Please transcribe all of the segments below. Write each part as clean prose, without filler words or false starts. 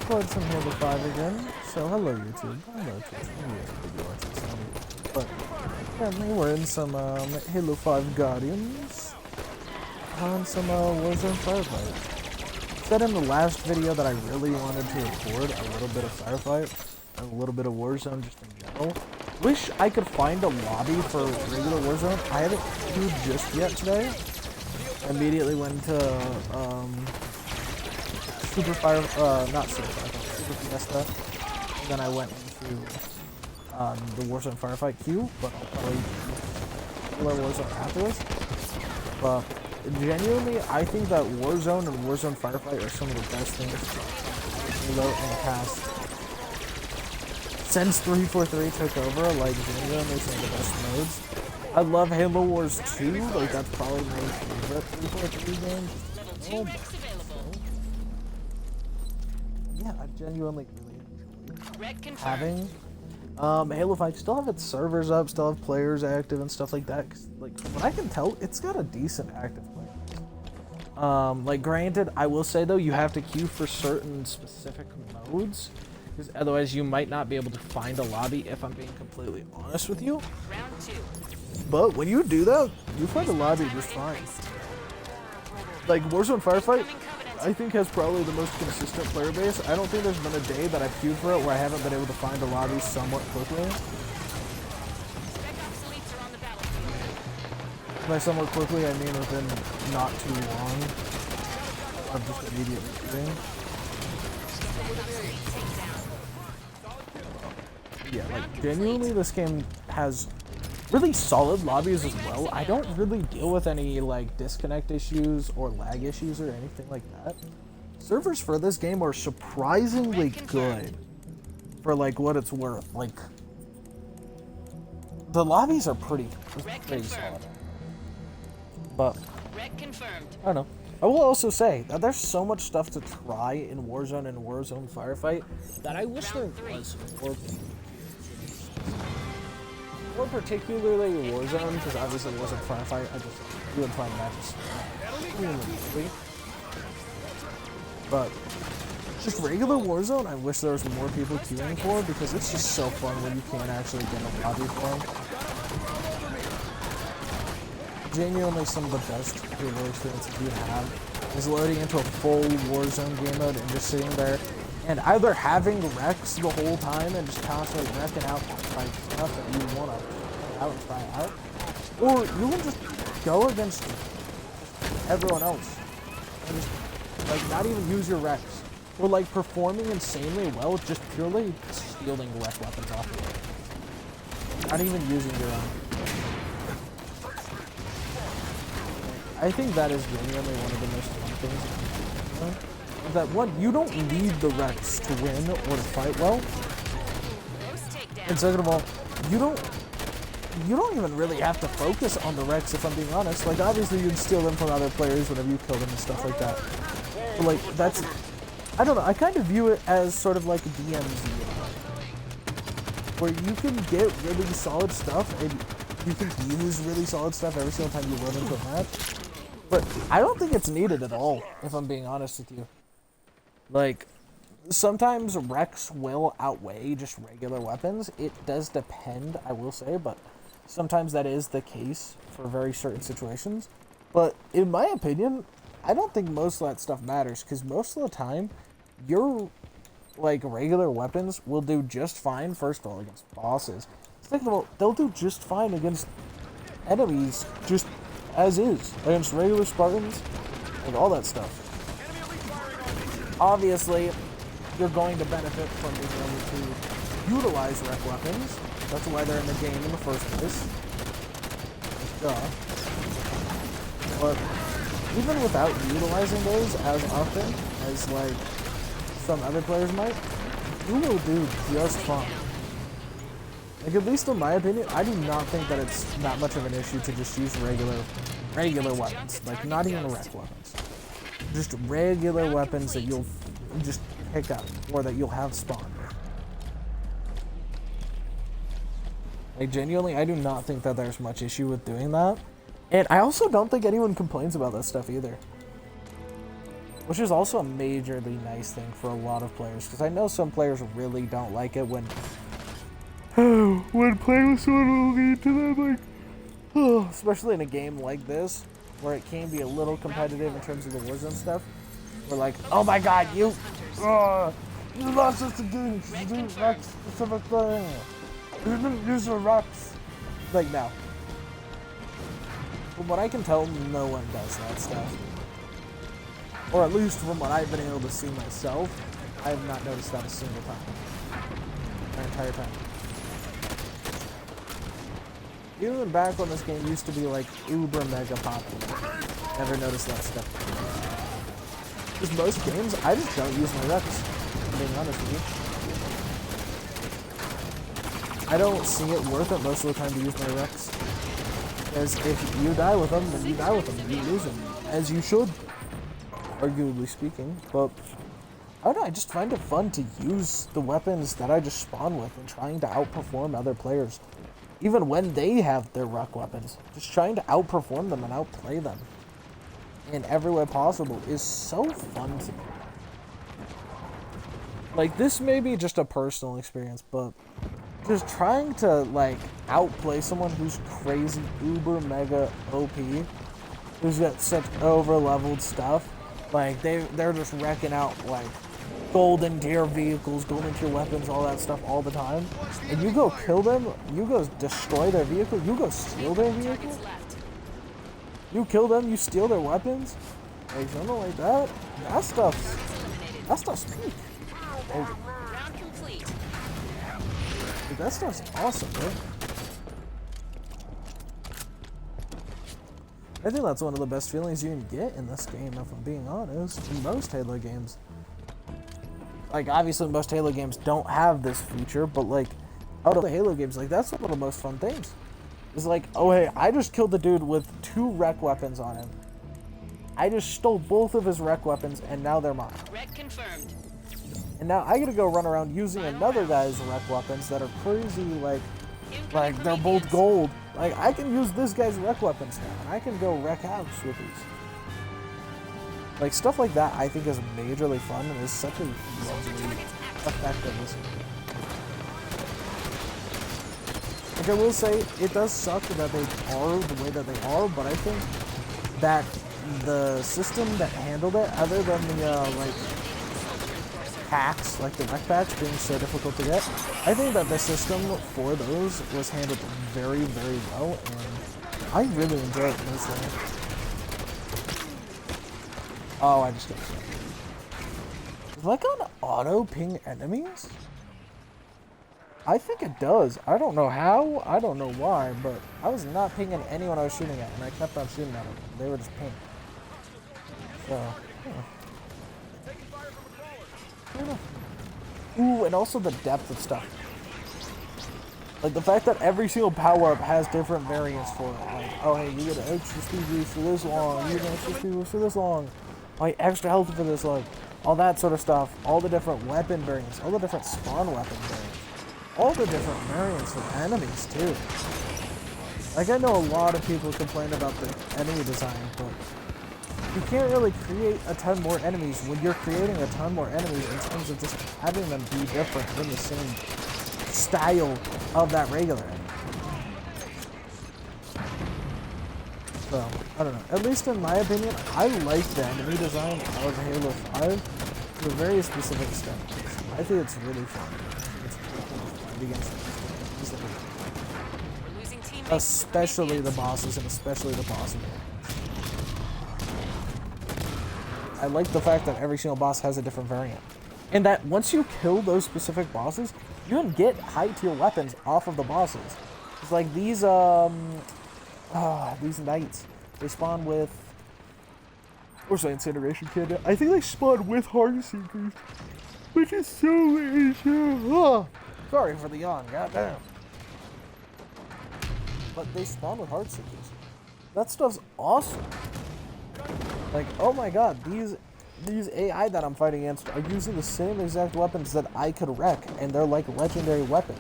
played some Halo 5 again. So hello YouTube. Hello Twitch. But apparently we're in some Halo 5 Guardians on some Warzone Firefight. Said in the last video that I really wanted to record a little bit of Firefight and a little bit of Warzone just in general. Wish I could find a lobby for regular Warzone. I haven't queued just yet today. Immediately went to Super Fiesta, and then I went into the Warzone Firefight queue, but I'll probably do Warzone afterwards. But genuinely, I think that Warzone and Warzone Firefight are some of the best things in the past. Since 343 took over, like, genuinely some of the best modes. I love Halo Wars 2, like, that's probably my favorite 343 game. Oh, yeah, I genuinely really enjoyed having Halo 5 still have its servers up, still have players active and stuff like that. 'Cause, like, from what I can tell, it's got a decent active player. Like, granted, I will say though, you have to queue for certain specific modes, because otherwise you might not be able to find a lobby, if I'm being completely honest with you. Round 2. But when you do that, you find a lobby just fine. Like, Warzone Firefight, I think has probably the most consistent player base. I don't think there's been a day that I've queued for it where I haven't been able to find a lobby somewhat quickly. By somewhat quickly, I mean within not too long of just immediately queuing. Yeah, like, genuinely, this game has really solid lobbies as well. I don't really deal with any, like, disconnect issues or lag issues or anything like that. Servers for this game are surprisingly good for, like, what it's worth. Like, the lobbies are pretty solid. But, I don't know. I will also say that there's so much stuff to try in Warzone and Warzone Firefight that I wish there was more particularly Warzone, because obviously it wasn't Firefight. I just wouldn't find matches extremely easily. But just regular Warzone, I wish there was more people queuing for, because it's just so fun when you can actually get a lobby for them. Genuinely some of the best Halo experiences you have is loading into a full Warzone game mode and just sitting there and either having wrecks the whole time and just constantly wrecking out like stuff that you want to try out and try out, or you can just go against everyone else and just like not even use your wrecks, or like performing insanely well just purely stealing wreck weapons off of you, not even using your own. I think that is genuinely one of the most fun things. That one, you don't need the wrecks to win or to fight well. And second of all, you don't even really have to focus on the wrecks, if I'm being honest. Like, obviously you can steal them from other players whenever you kill them and stuff like that. But like, that's, I don't know, I kind of view it as sort of like DMZ, where you can get really solid stuff and you can use really solid stuff every single time you run into a match. But I don't think it's needed at all, if I'm being honest with you. Like, sometimes wrecks will outweigh just regular weapons. It does depend, I will say, but sometimes that is the case for very certain situations. But in my opinion, I don't think most of that stuff matters, because most of the time, your, like, regular weapons will do just fine, first of all, against bosses. Second of all, they'll do just fine against enemies, just as is, against regular Spartans, like all that stuff. Obviously, you're going to benefit from being able to utilize wreck weapons. That's why they're in the game in the first place. Duh. But even without utilizing those as often as like some other players might, you will do just fine. Like, at least in my opinion, I do not think that it's that much of an issue to just use regular weapons. Like, not even wreck weapons. Just regular weapons that you'll just pick up, or that you'll have spawned. Like, genuinely, I do not think that there's much issue with doing that. And I also don't think anyone complains about that stuff either. which is also a majorly nice thing for a lot of players, because I know some players really don't like it when playing with someone will lead to them, like, especially in a game like this, where it can be a little competitive in terms of the Warzone stuff. We're like, oh my god, you lost us again, you didn't Rex specific thing, you didn't use your Rex. Like, no. From what I can tell, no one does that stuff. Or at least from what I've been able to see myself, I have not noticed that a single time. My entire time. Even back when this game used to be like uber mega popular, never noticed that stuff. Because most games, I just don't use my Rex, if I'm being honest with you. I don't see it worth it most of the time to use my Rex. Because if you die with them, then you die with them, you lose them. As you should, arguably speaking. But, I don't know, I just find it fun to use the weapons that I just spawn with and trying to outperform other players. Even when they have their ruck weapons, just trying to outperform them and outplay them in every way possible is so fun to me. Like, this may be just a personal experience, but just trying to, like, outplay someone who's crazy, uber, mega OP, who's got such over-leveled stuff, like, they're just wrecking out, like, golden tier vehicles, golden tier weapons, all that stuff all the time, and you go kill them, you go destroy their vehicle, you go steal their vehicle, you kill them, you steal their weapons, like something like that, that stuff's peak. Oh. Dude, that stuff's awesome, man. I think that's one of the best feelings you can get in this game, if I'm being honest, in most Halo games. Like, obviously most Halo games don't have this feature, but like, out of the Halo games, like, that's one of the most fun things. It's like, oh hey, I just killed the dude with 2 rec weapons on him. I just stole both of his rec weapons, and now they're mine. Rec confirmed. And now I gotta go run around using another guy's rec weapons that are crazy, like they're both gold. Like, I can use this guy's rec weapons now, and I can go wreck house with these. Like, stuff like that I think is majorly fun and is such a lovely effect of this. Like, I will say, it does suck that they are the way that they are, but I think that the system that handled it, other than the, like, packs, like the rec packs being so difficult to get, I think that the system for those was handled very, very well, and I really enjoy it personally. Oh, I just got stuck. Does my gun auto ping enemies? I think it does. I don't know how, I don't know why, but I was not pinging anyone I was shooting at, and I kept on shooting at them. They were just pinged. So, ooh, and also the depth of stuff. Like, the fact that every single power-up has different variants for it. Like, oh hey, you get an extra speed boost for this long, you get an extra speed boost for this long. Like, extra health for this, like, all that sort of stuff, all the different weapon variants, all the different spawn weapon variants, all the different variants of enemies, too. Like, I know a lot of people complain about the enemy design, but you can't really create a ton more enemies when you're creating a ton more enemies in terms of just having them be different in the same style of that regular enemy. So, I don't know. At least in my opinion, I like the enemy design of Halo 5 to a very specific extent. I think it's really fun. It's really fun against especially the bosses, and especially the boss event. I like the fact that every single boss has a different variant. And that once you kill those specific bosses, you can get high tier weapons off of the bosses. It's like these knights, they spawn with, what's that incineration kid? I think they spawn with heart seekers, which is so weird. Sorry for the yawn, goddamn. But they spawn with heart seekers. That stuff's awesome. Like, oh my god, these AI that I'm fighting against are using the same exact weapons that I could wreck, and they're like legendary weapons.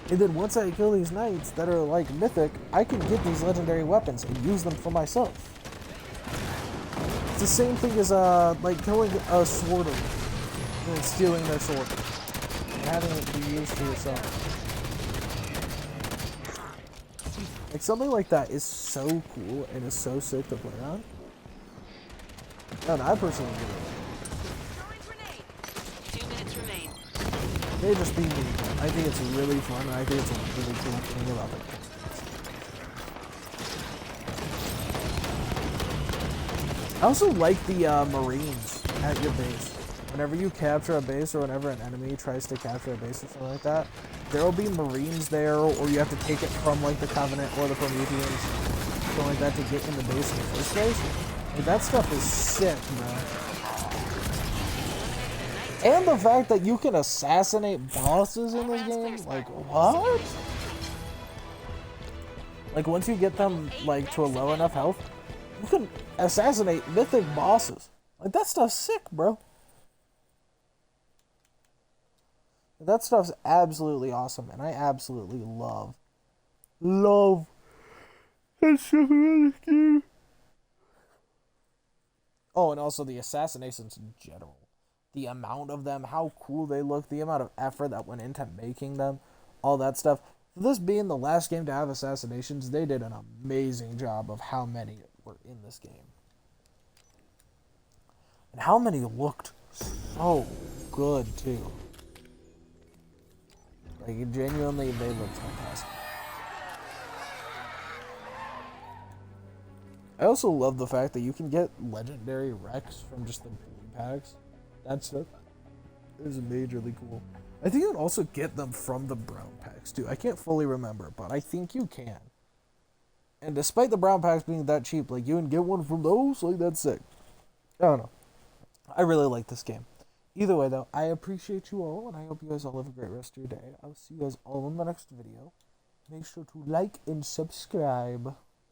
And then once I kill these knights that are like mythic, I can get these legendary weapons and use them for myself. It's the same thing as like killing a sworder and then stealing their sword and having it be used for yourself. Like something like that is so cool and is so sick to play on. And I personally do it. 2 minutes remain. May just be me. I think it's really fun and I think it's a really cool thing about it. I also like the Marines at your base. Whenever you capture a base or whenever an enemy tries to capture a base or something like that, there will be Marines there, or you have to take it from like the Covenant or the Prometheans, something like that, to get in the base in the first place. Like, that stuff is sick, man. And the fact that you can assassinate bosses in this game, like, what? Like, once you get them like to a low enough health, you can assassinate mythic bosses. Like, that stuff's sick, bro. That stuff's absolutely awesome, and I absolutely love that stuff in this game. Oh, and also the assassinations in general. The amount of them, how cool they look, the amount of effort that went into making them, all that stuff. For this being the last game to have assassinations, they did an amazing job of how many were in this game. And how many looked so good, too. Like, genuinely, they look fantastic. I also love the fact that you can get legendary Rex from just the blue packs. That stuff is majorly cool. I think you can also get them from the brown packs, too. I can't fully remember, but I think you can. And despite the brown packs being that cheap, like, you can get one from those, like, that's sick. I don't know. I really like this game. Either way, though, I appreciate you all, and I hope you guys all have a great rest of your day. I'll see you guys all in the next video. Make sure to like and subscribe.